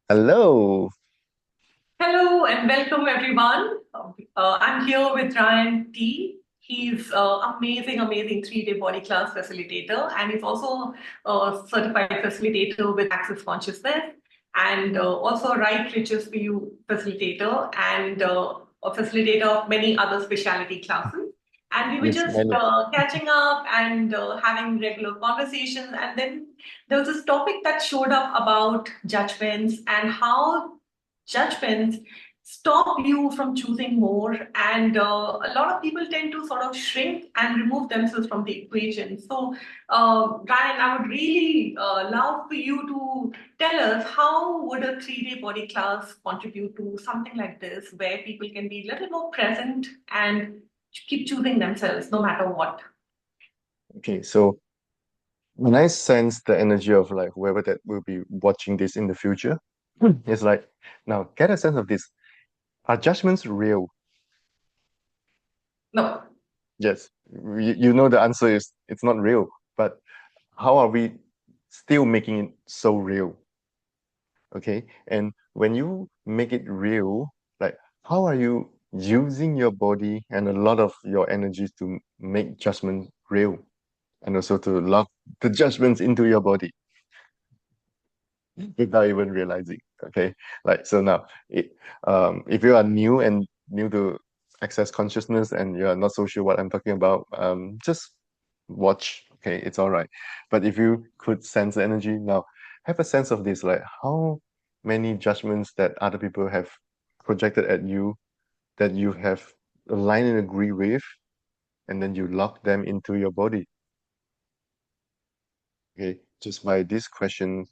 Hello. Hello and welcome everyone. I'm here with Ryan T. He's amazing 3-day body class facilitator, and he's also a certified facilitator with Access Consciousness, and also a Right Riches for You facilitator, and a facilitator of many other specialty classes. And we were Yes, just many. catching up and having regular conversations, and then there was this topic that showed up about judgments and how judgments stop you from choosing more. And a lot of people tend to sort of shrink and remove themselves from the equation. So, Ryan, I would really love for you to tell us how would a 3-day body class contribute to something like this, where people can be a little more present and keep choosing themselves no matter what. Okay, so when I sense the energy of like whoever that will be watching this in the future, it's like, now get a sense of this. Are judgments real? No, Yes. You know the answer is it's not real. But how are we still making it so real? Okay. And when you make it real, like how are you using your body and a lot of your energies to make judgment real and also to lock the judgments into your body without even realizing. Okay, like so now, if you are new and new to access consciousness and you are not so sure what I'm talking about, just watch. Okay, it's all right. But if you could sense the energy now, have a sense of this, like how many judgments that other people have projected at you that you have aligned and agree with, and then you lock them into your body. Okay, just by this question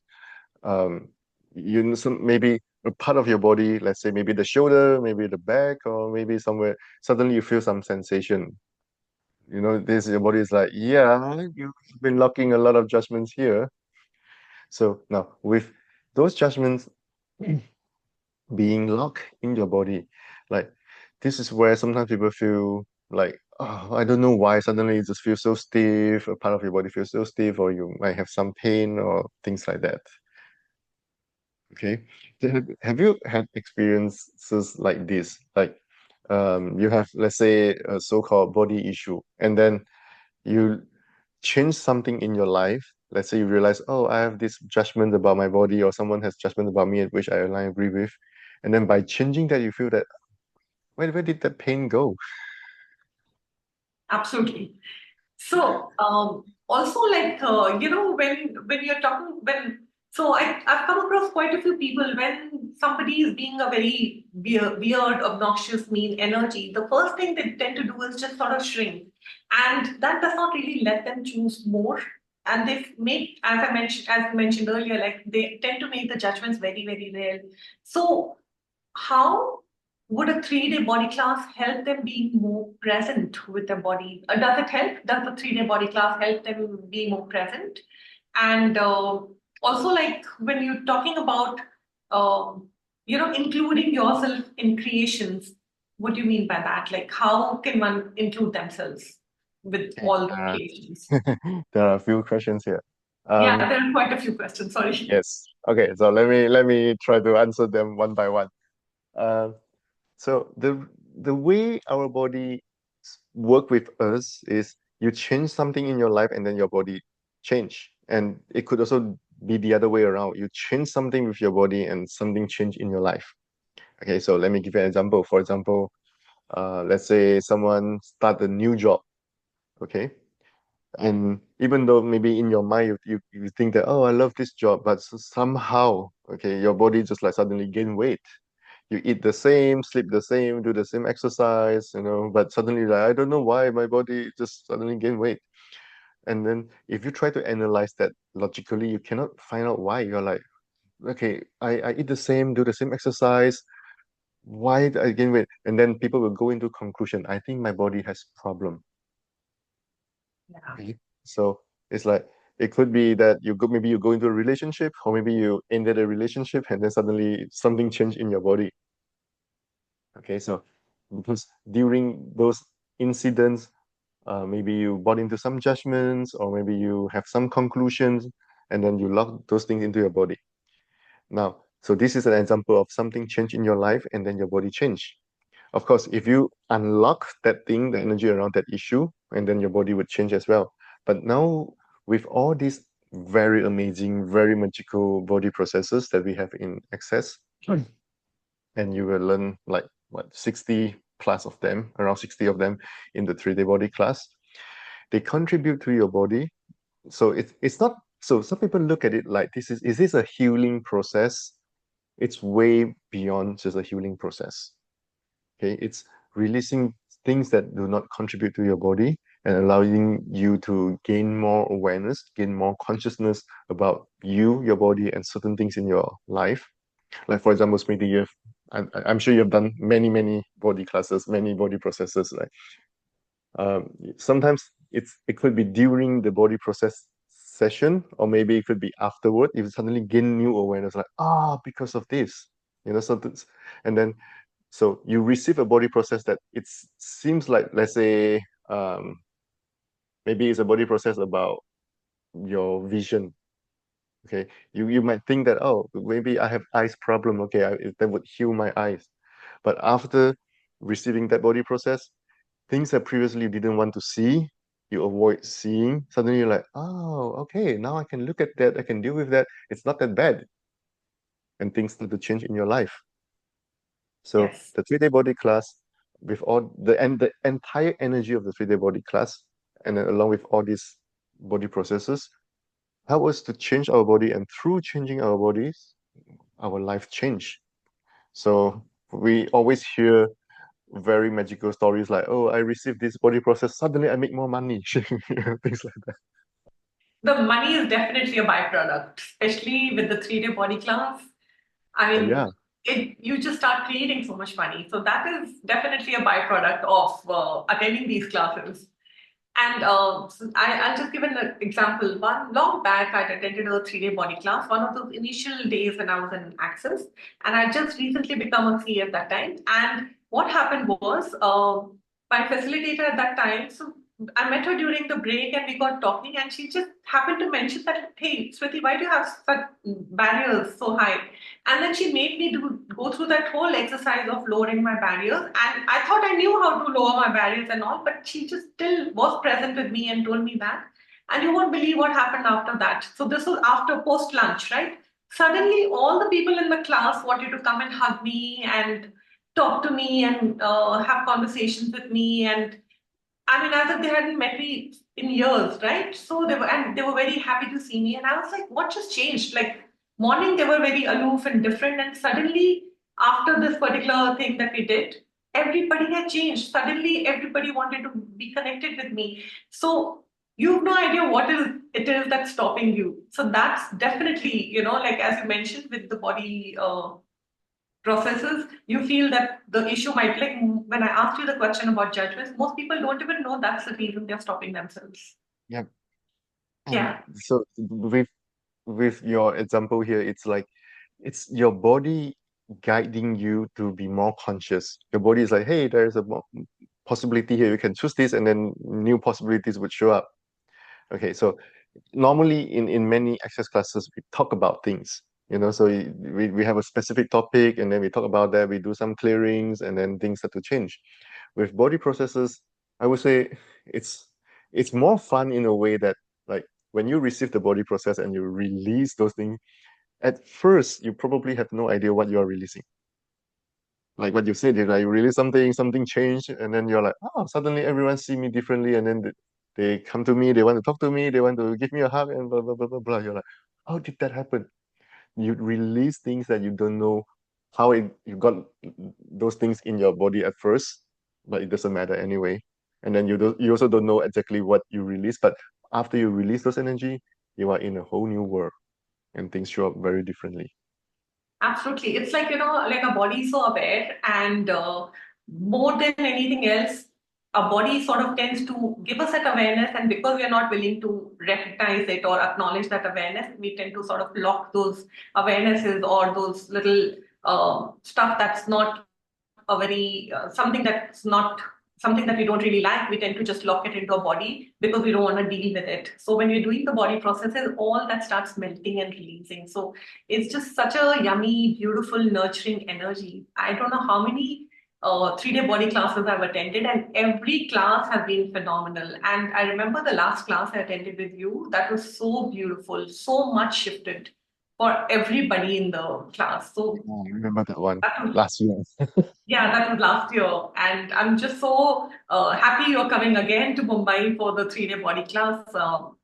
um you know some maybe a part of your body, let's say maybe the shoulder, maybe the back, or maybe somewhere suddenly you feel some sensation. You know, this your body is like, yeah, you've been locking a lot of judgments here. So now with those judgments being locked in your body, like this is where sometimes people feel like, oh, I don't know why suddenly it just feels so stiff, a part of your body feels so stiff, or you might have some pain or things like that. Okay. Have you had experiences like this? Like, you have, let's say, a so-called body issue, and then you change something in your life. Let's say you realize, oh, I have this judgment about my body, or someone has judgment about me, which I agree with. And then by changing that, you feel that, where did that pain go? absolutely. So, also like when you're talking when I've come across quite a few people when somebody is being a very weird, obnoxious, mean energy. The first thing they tend to do is just sort of shrink, and that does not really let them choose more. And they make, as I mentioned earlier, like they tend to make the judgments very real. So how would a 3-day body class help them being more present with their body? Does it help? Does the 3-day body class help them be more present? And also, like when you're talking about, including yourself in creations, what do you mean by that? Like, how can one include themselves with Okay. all the creations? There are a few questions here. Yeah, Um, there are quite a few questions. Sorry. yes. Okay, so let me try to answer them one by one. Uh, So the way our body work with us is you change something in your life and then your body change. And it could also be the other way around. You change something with your body and something change in your life. Okay, so let me give you an example. For example, let's say someone start a new job. Okay. And even though maybe in your mind you think that, oh, I love this job, but somehow, okay, your body just like suddenly gain weight. You eat the same, sleep the same, do the same exercise, but suddenly like I don't know why my body just suddenly gain weight. And then if you try to analyze that logically, you cannot find out why. You're like, okay, I eat the same, do the same exercise. Why did I gain weight? And then people will go into conclusion. I think my body has problem. Yeah. Okay. So it's like it could be that maybe you go into a relationship, or maybe you ended a relationship and then suddenly something changed in your body. Okay, so because during those incidents, maybe you bought into some judgments, or maybe you have some conclusions, and then you lock those things into your body. Now, so this is an example of something change in your life and then your body change. Of course, if you unlock that thing, the energy around that issue, and then your body would change as well. But now, with all these very amazing, very magical body processes that we have in access, and you will learn like what 60 plus of them, around 60 of them in the 3-day body class. They contribute to your body. So it's not so some people look at it like is this a healing process? It's way beyond just a healing process. Okay, it's releasing things that do not contribute to your body and allowing you to gain more awareness, gain more consciousness about you, your body, and certain things in your life. Like for example, Smriti, I'm sure you've done many body classes, many body processes. Like sometimes it could be during the body process session, or maybe it could be afterward. If you suddenly gain new awareness, like because of this, something, and then so you receive a body process that it seems like, let's say, um, maybe it's a body process about your vision. Okay, you might think that, oh, maybe I have eyes problem. Okay, that would heal my eyes. But after receiving that body process, things that previously you didn't want to see, you avoid seeing. Suddenly you're like, oh, okay, now I can look at that. I can deal with that. It's not that bad, and things start to change in your life. So Yes. the 3-day body class, with all the entire energy of the 3-day body class, and then along with all these body processes, help us to change our body, and through changing our bodies, our life change. So we always hear very magical stories like, oh, I received this body process, suddenly I make more money, things like that. The money is definitely a byproduct, especially with the 3-day body class. I Oh mean, yeah, you just start creating so much money. So that is definitely a byproduct of attending these classes. And I'll just give an example. One long back, I'd attended a 3-day body class, one of those initial days when I was in Access. And I just recently become a CA at that time. And what happened was, my facilitator at that time, so I met her during the break and we got talking, and she just happened to mention that, hey, Smriti, why do you have such barriers so high? And then she made me go through that whole exercise of lowering my barriers. And I thought I knew how to lower my barriers and all, but she just still was present with me and told me that. And you won't believe what happened after that. So this was after post lunch, right? Suddenly, all the people in the class wanted to come and hug me and talk to me and have conversations with me. And I mean, as if they hadn't met me in years, right? So they were very happy to see me. And I was like, what just changed? Like, morning they were very aloof and different. And suddenly, after this particular thing that we did, everybody had changed. Suddenly, everybody wanted to be connected with me. So you have no idea what it is that's stopping you. So that's definitely, like as you mentioned with the body processes, you feel that the issue might, like when I asked you the question about judgments, most people don't even know that's the reason they're stopping themselves. yeah. And Yeah, so with your example here, it's like it's your body guiding you to be more conscious. Your body is like, hey, there's a possibility here. You can choose this, and then new possibilities would show up. Okay, so normally in many access classes we talk about things, so we have a specific topic, and then we talk about that, we do some clearings, and then things start to change. With body processes, I would say it's more fun in a way that, like, when you receive the body process and you release those things, at first you probably have no idea what you are releasing. Like what you said, like you release something changed, and then you're like, oh, suddenly everyone see me differently, and then they come to me, they want to talk to me, they want to give me a hug, and blah blah blah blah blah. You're like, how did that happen? You release things that you don't know how you got those things in your body at first, but it doesn't matter anyway. And then you also don't know exactly what you release, but after you release those energy, you are in a whole new world, and things show up very differently. absolutely. It's like, like a body so aware, and more than anything else, a body sort of tends to give us that awareness. And because we are not willing to recognize it or acknowledge that awareness, we tend to sort of lock those awarenesses or those little stuff that's not a very, something that's not something that we don't really like, we tend to just lock it into our body because we don't want to deal with it. So when we're doing the body processes, all that starts melting and releasing. So it's just such a yummy, beautiful, nurturing energy. I don't know how many 3-day body classes I've attended, and every class has been phenomenal. And I remember the last class I attended with you, that was so beautiful, so much shifted for everybody in the class. So Oh, I remember that one that was last year. yeah, that was last year. And I'm just so happy you're coming again to Mumbai for the 3-day body class.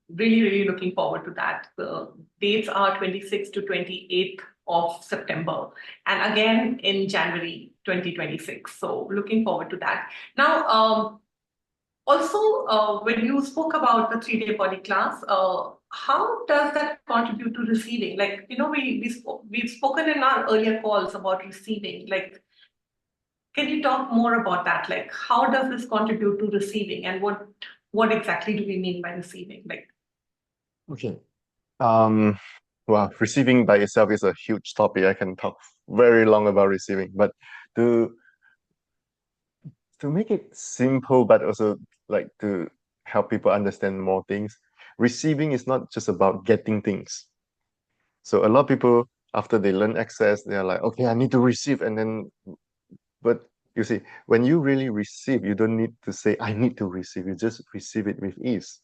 Really, really looking forward to that. The dates are 26th to 28th of September, and again in January 2026. So looking forward to that. Now, also, when you spoke about the 3-day body class, how does that contribute to receiving? Like, we've spoken in our earlier calls about receiving. Like, can you talk more about that? Like, how does this contribute to receiving, and what exactly do we mean by receiving? Like, Okay. Um, well, receiving by itself is a huge topic. I can talk very long about receiving, but to to make it simple, but also like to help people understand more things, receiving is not just about getting things. So a lot of people, after they learn access, they're like, okay, I need to receive, and then, but you see, when you really receive, you don't need to say, I need to receive. You just receive it with ease.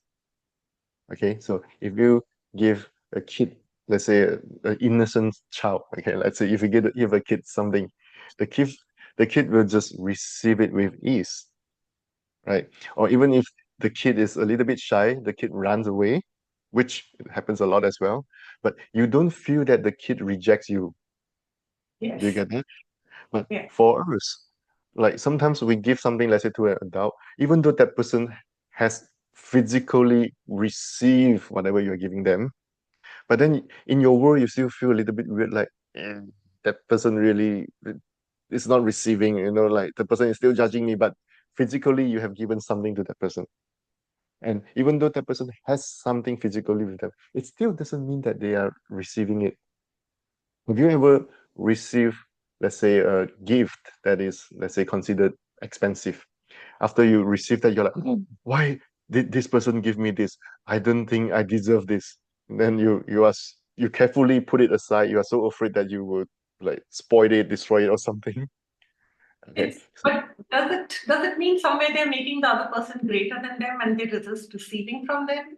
Okay, so if you give a kid, let's say, an innocent child, okay, let's say if you give a kid something, the kid the kid will just receive it with ease, right? Or even if the kid is a little bit shy, the kid runs away, which happens a lot as well. But you don't feel that the kid rejects you. Do you yes, get that? But yeah, for us, like sometimes we give something, let's say, to an adult, even though that person has physically received whatever you're giving them, but then in your world, you still feel a little bit weird, like that person really is not receiving, like the person is still judging me, but physically you have given something to that person. And even though that person has something physically with them, it still doesn't mean that they are receiving it. Have you ever received, let's say, a gift that is, let's say, considered expensive? After you receive that, you're like, why did this person give me this? I don't think I deserve this. And then you carefully put it aside. You are so afraid that you would like spoil it, destroy it, or something. Okay. it's but does it mean somewhere they're making the other person greater than them and they resist receiving from them?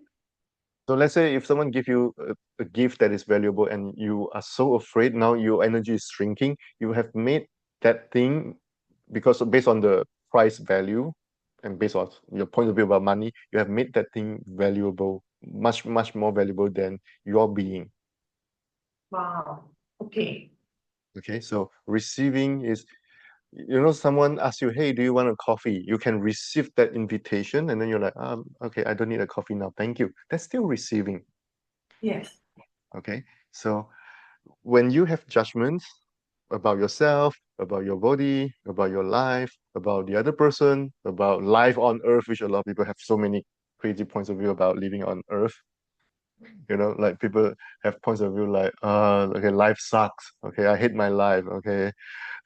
So let's say if someone give you a gift that is valuable and you are so afraid now your energy is shrinking, you have made that thing because based on the price value and based on your point of view about money, you have made that thing valuable, much, much more valuable than your being. Wow. Okay. Okay, so receiving is, someone asks you, hey, do you want a coffee? You can receive that invitation and then you're like, okay, I don't need a coffee now, thank you. That's still receiving. Yes. Okay, so when you have judgments about yourself, about your body, about your life, about the other person, about life on earth, which a lot of people have so many crazy points of view about living on earth. Like people have points of view like, okay, life sucks. Okay, I hate my life. Okay,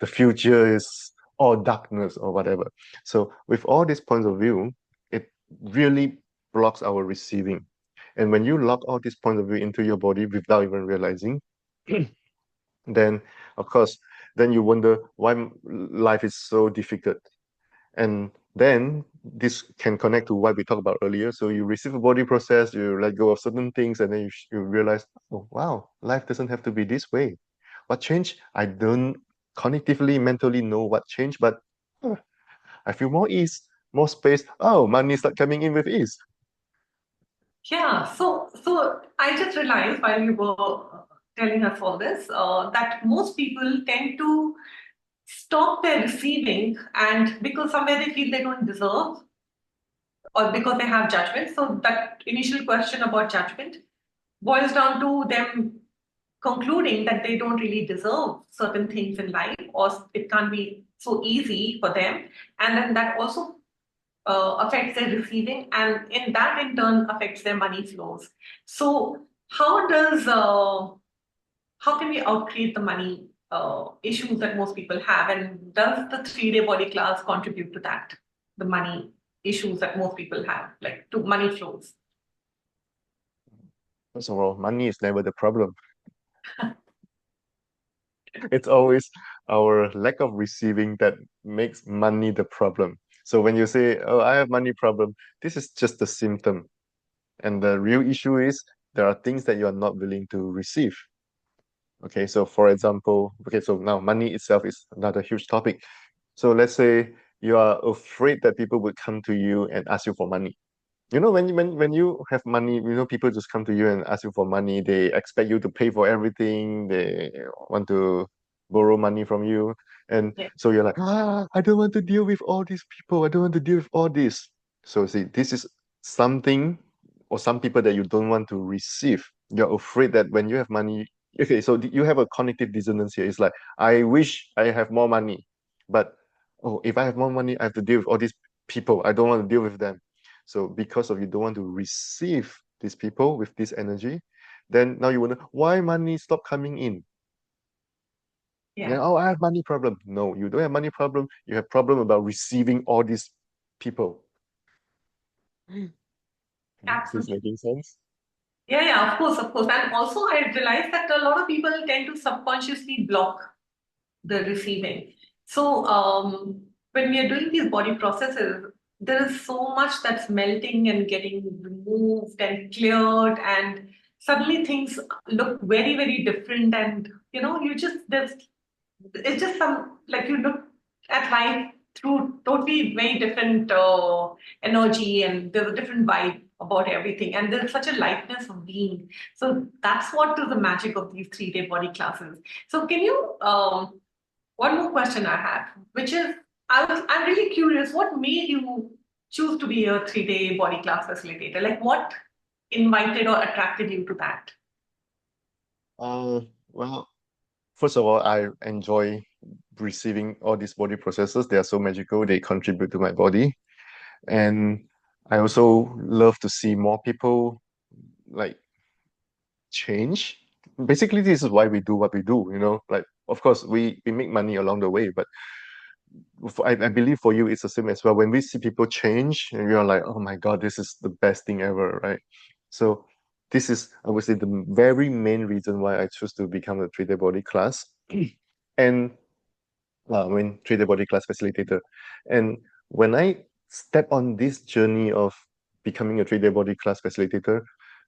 the future is all darkness or whatever. So with all these points of view, it really blocks our receiving. And when you lock all these points of view into your body without even realizing, then of course, then you wonder why life is so difficult. And then this can connect to what we talked about earlier. So you receive a body process, you let go of certain things, and then you realize, oh wow, life doesn't have to be this way. What changed? I don't cognitively, mentally know what changed, but huh, I feel more ease, more space. Oh, money start coming in with ease. Yeah. So I just realized while you were telling us all this, that most people tend to stop their receiving, and because somewhere they feel they don't deserve, or because they have judgment. So that initial question about judgment boils down to them concluding that they don't really deserve certain things in life, or it can't be so easy for them. And then that also affects their receiving, and in that in turn affects their money flows. So how can we outcreate the money issues that most people have, and does the 3-day body class contribute to that? the money issues that most people have, like to money flows? First of all, money is never the problem. It's always our lack of receiving that makes money the problem. So when you say, "Oh, I have money problem," this is just a symptom, and the real issue is there are things that you are not willing to receive. Okay, so for example, okay, so now money itself is another huge topic. So let's say you are afraid that people would come to you and ask you for money. When you have money, people just come to you and ask you for money. They expect you to pay for everything. They want to borrow money from you. And Yeah, so you're like, I don't want to deal with all these people. I don't want to deal with all this. So see, this is something or some people that you don't want to receive. You're afraid that when you have money, okay, so you have a cognitive dissonance here. It's like, I wish I have more money, but oh, if I have more money, I have to deal with all these people. I don't want to deal with them. So because of you don't want to receive these people with this energy, then now you wonder why money stop coming in. Yeah, yeah, oh, I have money problem. No, you don't have money problem. You have problem about receiving all these people. Is this absolutely. making sense? Yeah, yeah, of course, of course. And also, I realized that a lot of people tend to subconsciously block the receiving. So, when we are doing these body processes, there is so much that's melting and getting removed and cleared, and suddenly things look very, very different. And you just there's it's just some like you look at life through totally very different energy, and there's a different vibe about everything, and there's such a lightness of being. So that's what is the magic of these 3-day body classes. So can you one more question I have, which is I'm really curious, what made you choose to be a 3-day body class facilitator? Like what invited or attracted you to that? Uh, well, first of all, I enjoy receiving all these body processes. They are so magical. They contribute to my body. And I also love to see more people like change. Basically, this is why we do what we do. Like, of course, we make money along the way, but I believe for you, it's the same as well. When we see people change, and you're like, oh my God, this is the best thing ever, right? So this is, I would say, the very main reason why I choose to become a 3D body class. And when 3D body class facilitator. And when I step on this journey of becoming a 3D body class facilitator,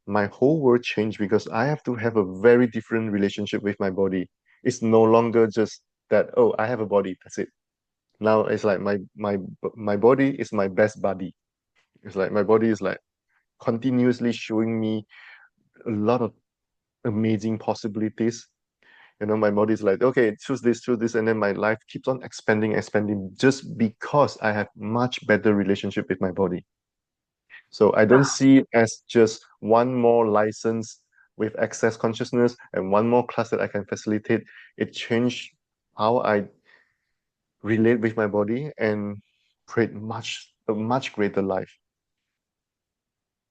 my whole world changed because I have to have a very different relationship with my body. It's no longer just that, oh, I have a body, that's it. Now it's like my body is my best buddy. It's like my body is like continuously showing me a lot of amazing possibilities. My body is like, okay, choose this, and then my life keeps on expanding just because I have much better relationship with my body. So I don't see it as just one more license with access consciousness and one more class that I can facilitate. It changed how I relate with my body and create a much greater life.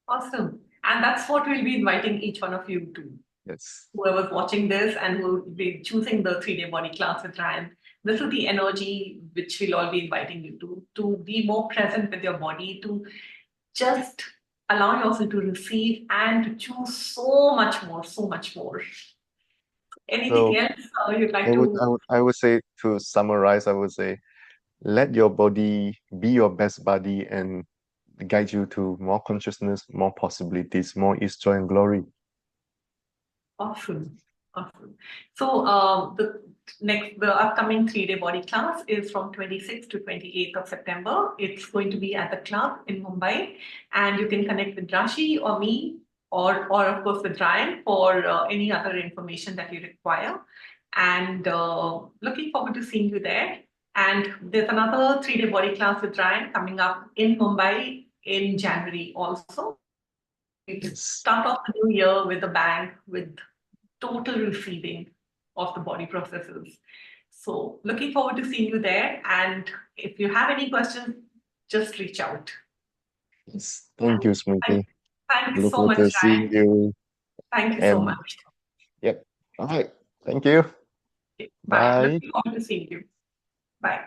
Awesome. And that's what we'll be inviting each one of you to. Yes. Whoever's watching this and who will be choosing the 3-day body class with Ryan, this is the energy which we'll all be inviting you to be more present with your body, to just allow yourself to receive and to choose so much more, so much more. Anything So else you'd I like would to? I would I would say to summarize, I would say let your body be your best buddy and guide you to more consciousness, more possibilities, more ease, joy, and glory. Awesome. Awesome. So the upcoming 3-day body class is from 26th to 28th of September. It's going to be at the club in Mumbai, and you can connect with Rashi or me, or of course with Ryan for any other information that you require. And looking forward to seeing you there. And there's another 3-day body class with Ryan coming up in Mumbai in January also. We Yes. start off the new year with a bang, with total receiving of the body processes. So, looking forward to seeing you there. And if you have any questions, just reach out. Yes. Thank you, Thank, Smriti. thank you Look so forward much, to seeing Ryan. you. Thank you so And much. yep. All right. Thank you. Okay, bye. Bye. Looking forward to seeing you. Bye.